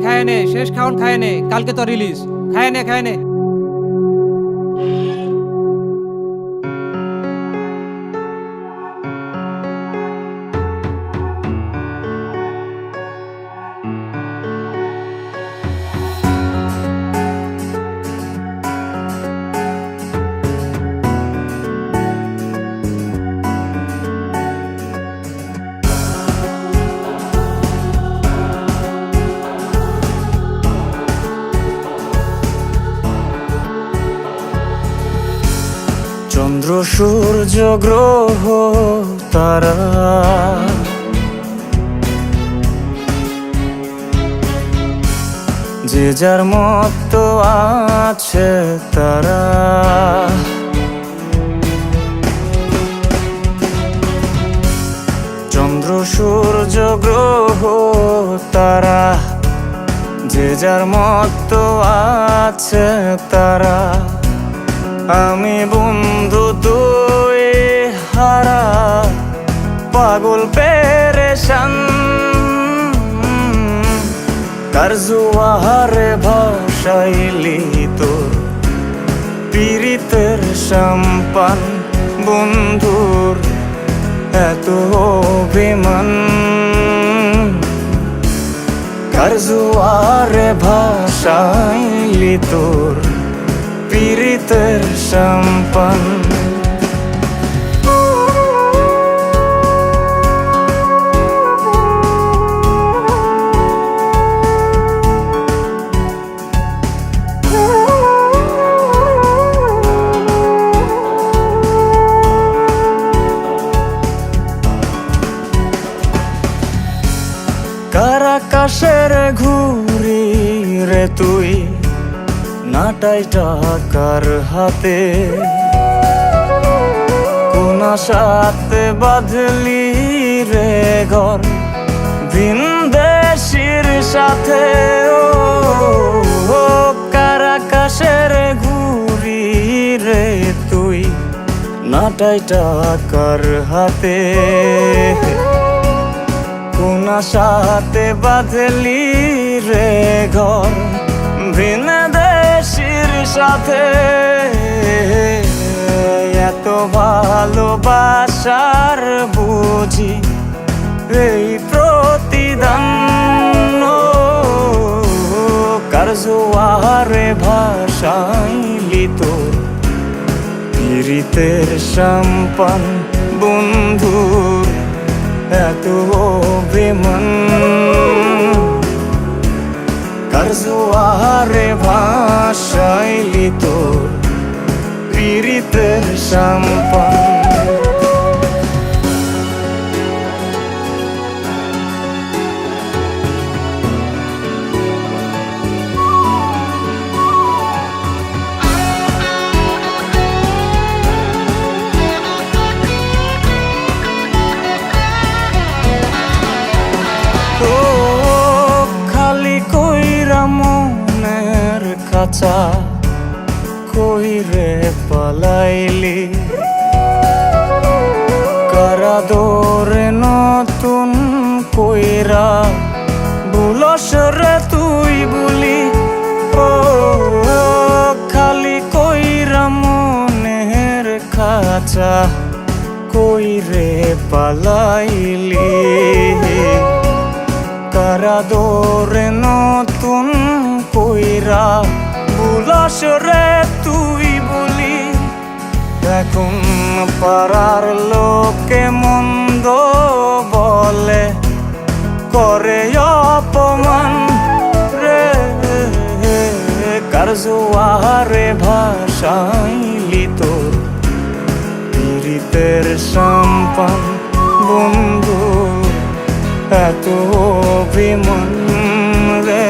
খায় নে, শেষ খাওন খায় নে, কালকে তো রিলিজ। খায় নে, খায় নে। চন্দ্র সূর্য গ্রহ তারা যে যার মতো আছে তারা, চন্দ্র সূর্য গ্রহ তারা যে যার মতো আছে তারা। আমি বন্ধু তুই হারা পাগল পেরেশান, কার জোয়ারে ভাসাইলি তোর পীড়িতের সম্পান। বন্ধুর এত অভিমান, কার জোয়ারে ভাসাইলি তোর পীড়িতের সম্পান। কার আকাশের ঘুরি রে তুই নাটাই টাকার হাতে, কোন আশাতে বাঁধলি রে ঘর ভিনদেশীর সাথে। ও কার আকাশের ঘুরি রে তুই নাটাই টাকার হাতে, কোন আশাতে বাঁধলি রে ঘর ভিনদেশীর সাথে। এত ভালোবাসার বুঝি এই প্রতিদান, কার জোয়ারে ভাসাইলি তোর পীড়িতের সম্পান। বন্ধুর এত অভিমান, কার জোয়ারে ভাসাইলি তোর পীড়িতের সম্পান। মনের খাঁচা কইরে পালাইলি, কারা দোরে নতুন কইরা বুলস রে তুই বলি। ও খালি কইরা মনের খাঁচা কইরে পালাইলি, কারা দোরে নতুন কইরা বুলস রে তুই বলি। এখন পাড়ার লোকে মন্দ বলে করে অপমান রে, কার জোয়ারে ভাসাইলি তোর পীড়িতের সম্পান। বন্ধু এত অভিমান রে,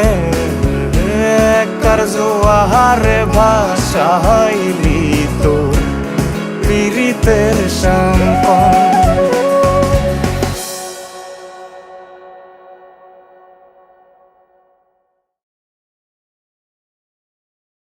কার জোয়ারে ভাসাইলি তোর পীড়িতের সম্পান।